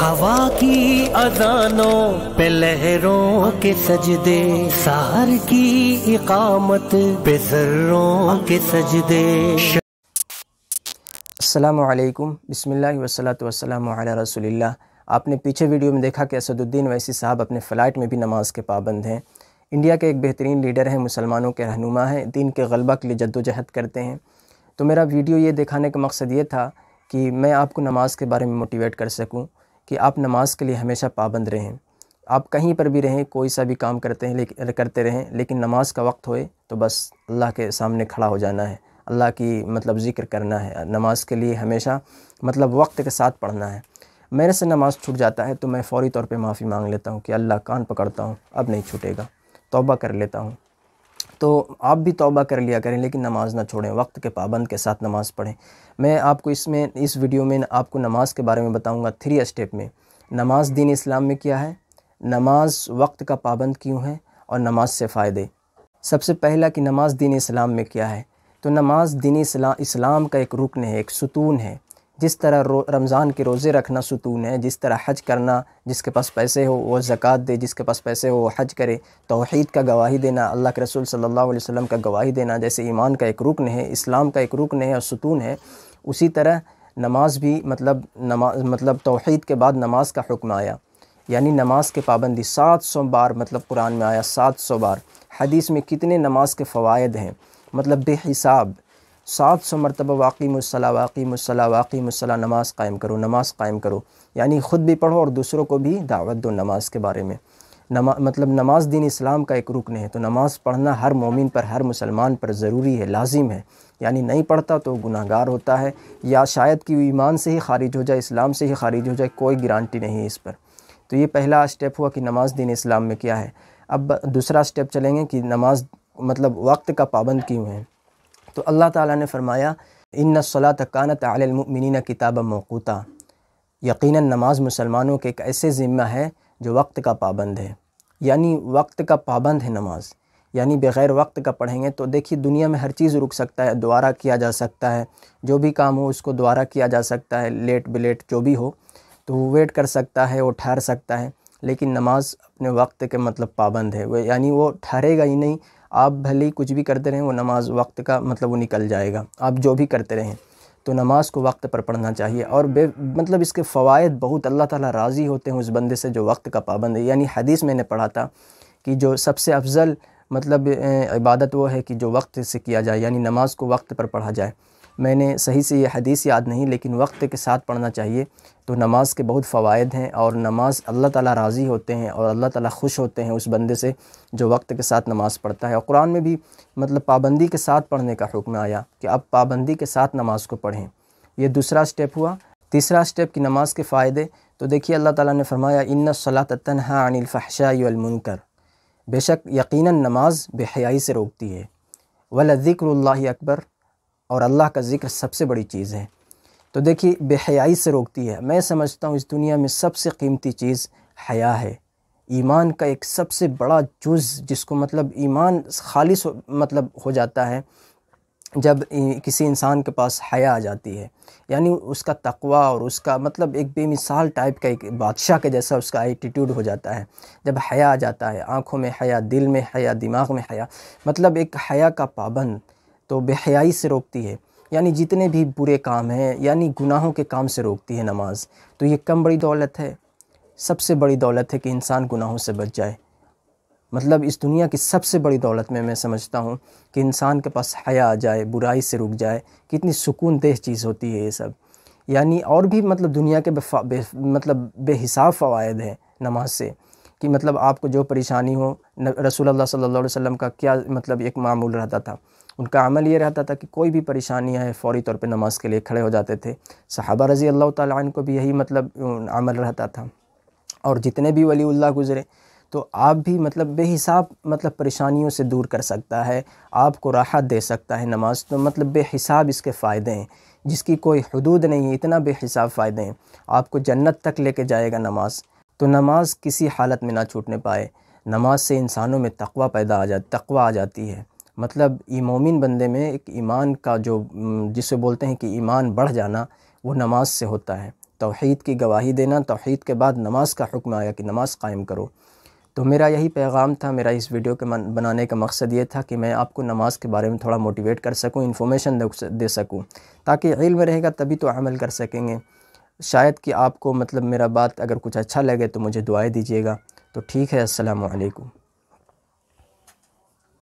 ہوا کی اذانوں پہ لہروں کے سجدے، سحر کی اقامت پہ ذروں کے سجدے۔ السلام علیکم، بسم اللہ والصلاۃ والسلام علی رسول اللہ۔ آپ نے پیچھے ویڈیو میں دیکھا کہ اسد الدین اویسی صاحب اپنے فلائٹ میں بھی نماز کے پابند ہیں۔ انڈیا کے ایک بہترین لیڈر ہیں، مسلمانوں کے رہنما ہیں، دین کے غلبہ کے لیے جد و جہد کرتے ہیں۔ تو میرا ویڈیو یہ دکھانے کا مقصد یہ تھا کہ میں آپ کو نماز کے بارے میں موٹیویٹ کر سکوں کہ آپ نماز کے لیے ہمیشہ پابند رہیں۔ آپ کہیں پر بھی رہیں، کوئی سا بھی کام کرتے رہیں، لیکن نماز کا وقت ہوئے تو بس اللہ کے سامنے کھڑا ہو جانا ہے، اللہ کی ذکر کرنا ہے، نماز کے لیے ہمیشہ وقت کے ساتھ پڑھنا ہے۔ میرے سے نماز چھوٹ جاتا ہے تو میں فوری طور پہ معافی مانگ لیتا ہوں کہ اللہ کان پکڑتا ہوں، اب نہیں چھوٹے گا، توبہ کر لیتا ہوں۔ تو آپ بھی توبہ کر لیا کریں، لیکن نماز نہ چھوڑیں، وقت کے پابند کے ساتھ نماز پڑھیں۔ میں آپ کو اس ویڈیو میں آپ کو نماز کے بارے میں بتاؤں گا 3 اسٹیپ میں۔ نماز دین اسلام میں کیا ہے، نماز وقت کا پابند کیوں ہے، اور نماز سے فائدے۔ سب سے پہلا کہ نماز دین اسلام میں کیا ہے، تو نماز دین اسلام کا ایک رکن ہے، ایک ستون ہے۔ جس طرح رمضان کے روزے رکھنا ستون ہے، جس طرح حج کرنا، جس کے پاس پیسے ہو وہ زکوٰۃ دے، جس کے پاس پیسے ہو وہ حج کرے، توحید کا گواہی دینا، اللہ کے رسول صلی اللہ علیہ وسلم کا گواہی دینا، جیسے ایمان کا ایک رکن ہے، اسلام کا ایک رکن ہے اور ستون ہے، اسی طرح نماز بھی توحید کے بعد نماز کا حکم آیا، یعنی نماز کے پابندی 700 بار قرآن میں آیا، 700 بار۔ حدیث میں کتنے نماز کے فوائد ہیں، بے حساب، 700 مرتبہ واقیم الصلاۃ واقیم الصلاۃ واقیم الصلاۃ، نماز قائم کرو، نماز قائم کرو، یعنی خود بھی پڑھو اور دوسروں کو بھی دعوت دو نماز کے بارے میں۔ نماز دین اسلام کا ایک رکن ہے، تو نماز پڑھنا ہر مومن پر، ہر مسلمان پر ضروری ہے، لازم ہے، یعنی نہیں پڑھتا تو گناہ گار ہوتا ہے، یا شاید کہ وہ ایمان سے ہی خارج ہو جائے، اسلام سے ہی خارج ہو جائے، کوئی گارنٹی نہیں ہے اس پر۔ تو یہ پہلا اسٹیپ ہوا کہ نماز دین اسلام میں کیا ہے۔ اب دوسرا اسٹیپ چلیں گے کہ نماز وقت کا پابند کیوں ہے۔ تو اللہ تعالیٰ نے فرمایا ان الصلاۃ کانت علی المؤمنین کتابا موقوتا، یقیناً نماز مسلمانوں کے ایک ایسے ذمہ ہے جو وقت کا پابند ہے، یعنی وقت کا پابند ہے نماز، یعنی بغیر وقت کا پڑھیں گے تو دیکھیے دنیا میں ہر چیز رک سکتا ہے، دوبارہ کیا جا سکتا ہے، جو بھی کام ہو اس کو دوبارہ کیا جا سکتا ہے، لیٹ بلیٹ جو بھی ہو تو وہ ویٹ کر سکتا ہے، وہ ٹھہر سکتا ہے، لیکن نماز اپنے وقت کے پابند ہے، یعنی وہ ٹھہرے گا ہی نہیں۔ آپ بھلے ہی کچھ بھی کرتے رہیں، وہ نماز وقت کا وہ نکل جائے گا، آپ جو بھی کرتے رہیں۔ تو نماز کو وقت پر پڑھنا چاہیے، اور اس کے فوائد بہت، اللہ تعالیٰ راضی ہوتے ہیں اس بندے سے جو وقت کا پابند ہے۔ یعنی حدیث میں نے پڑھا تھا کہ جو سب سے افضل عبادت وہ ہے کہ جو وقت سے کیا جائے، یعنی نماز کو وقت پر پڑھا جائے۔ میں نے صحیح سے یہ حدیث یاد نہیں، لیکن وقت کے ساتھ پڑھنا چاہیے۔ تو نماز کے بہت فوائد ہیں، اور نماز اللہ تعالیٰ راضی ہوتے ہیں، اور اللہ تعالیٰ خوش ہوتے ہیں اس بندے سے جو وقت کے ساتھ نماز پڑھتا ہے۔ اور قرآن میں بھی پابندی کے ساتھ پڑھنے کا حکم آیا کہ آپ پابندی کے ساتھ نماز کو پڑھیں۔ یہ دوسرا اسٹیپ ہوا۔ تیسرا اسٹیپ کی نماز کے فائدے، تو دیکھیے اللہ تعالیٰ نے فرمایا ان الصلاۃ تنہی عن الفحشاء والمنکر، بے شک یقیناً نماز بے حیائی سے روکتی ہے، ولذکر اللہ اکبر، اور اللہ کا ذکر سب سے بڑی چیز ہے۔ تو دیکھیے بے حیائی سے روکتی ہے۔ میں سمجھتا ہوں اس دنیا میں سب سے قیمتی چیز حیا ہے، ایمان کا ایک سب سے بڑا جز، جس کو ایمان خالص ہو جاتا ہے جب کسی انسان کے پاس حیا آ جاتی ہے، یعنی اس کا تقوی اور اس کا ایک بے مثال ٹائپ کا، ایک بادشاہ کے جیسا اس کا ایٹیٹیوڈ ہو جاتا ہے جب حیا آ جاتا ہے، آنکھوں میں حیا، دل میں حیا، دماغ میں حیا، ایک حیا کا پابند۔ تو بے حیائی سے روکتی ہے، یعنی جتنے بھی برے کام ہیں، یعنی گناہوں کے کام سے روکتی ہے نماز۔ تو یہ کم بڑی دولت ہے، سب سے بڑی دولت ہے کہ انسان گناہوں سے بچ جائے۔ اس دنیا کی سب سے بڑی دولت میں سمجھتا ہوں کہ انسان کے پاس حیا آ جائے، برائی سے رک جائے، کتنی سکون دہ چیز ہوتی ہے یہ سب۔ یعنی اور بھی دنیا کے بے حساب فوائد ہیں نماز سے، کہ آپ کو جو پریشانی ہو، رسول اللہ صلی اللہ علیہ وسلم کا کیا ایک معمول رہتا تھا، ان کا عمل یہ رہتا تھا کہ کوئی بھی پریشانی آئے فوری طور پہ نماز کے لیے کھڑے ہو جاتے تھے۔ صحابہ رضی اللہ تعالیٰ عنہ کو بھی یہی عمل رہتا تھا، اور جتنے بھی ولی اللہ گزرے۔ تو آپ بھی بے حساب پریشانیوں سے دور کر سکتا ہے، آپ کو راحت دے سکتا ہے نماز۔ تو بے حساب اس کے فائدے ہیں، جس کی کوئی حدود نہیں ہے، اتنا بے حساب فائدے ہیں، آپ کو جنت تک لے کے جائے گا نماز۔ تو نماز کسی حالت میں نہ چھوٹنے پائے۔ نماز سے انسانوں میں تقوی آ جاتی ہے، مومن بندے میں ایک ایمان کا جو جسے بولتے ہیں کہ ایمان بڑھ جانا، وہ نماز سے ہوتا ہے۔ توحید کی گواہی دینا، توحید کے بعد نماز کا حکم آیا کہ نماز قائم کرو۔ تو میرا یہی پیغام تھا، میرا اس ویڈیو کے بنانے کا مقصد یہ تھا کہ میں آپ کو نماز کے بارے میں تھوڑا موٹیویٹ کر سکوں، انفارمیشن دے سکوں، تاکہ علم رہے گا تبھی تو عمل کر سکیں گے۔ شاید کہ آپ کو میرا بات اگر کچھ اچھا لگے تو مجھے دعائیں دیجیے گا۔ تو ٹھیک ہے، السلام علیکم۔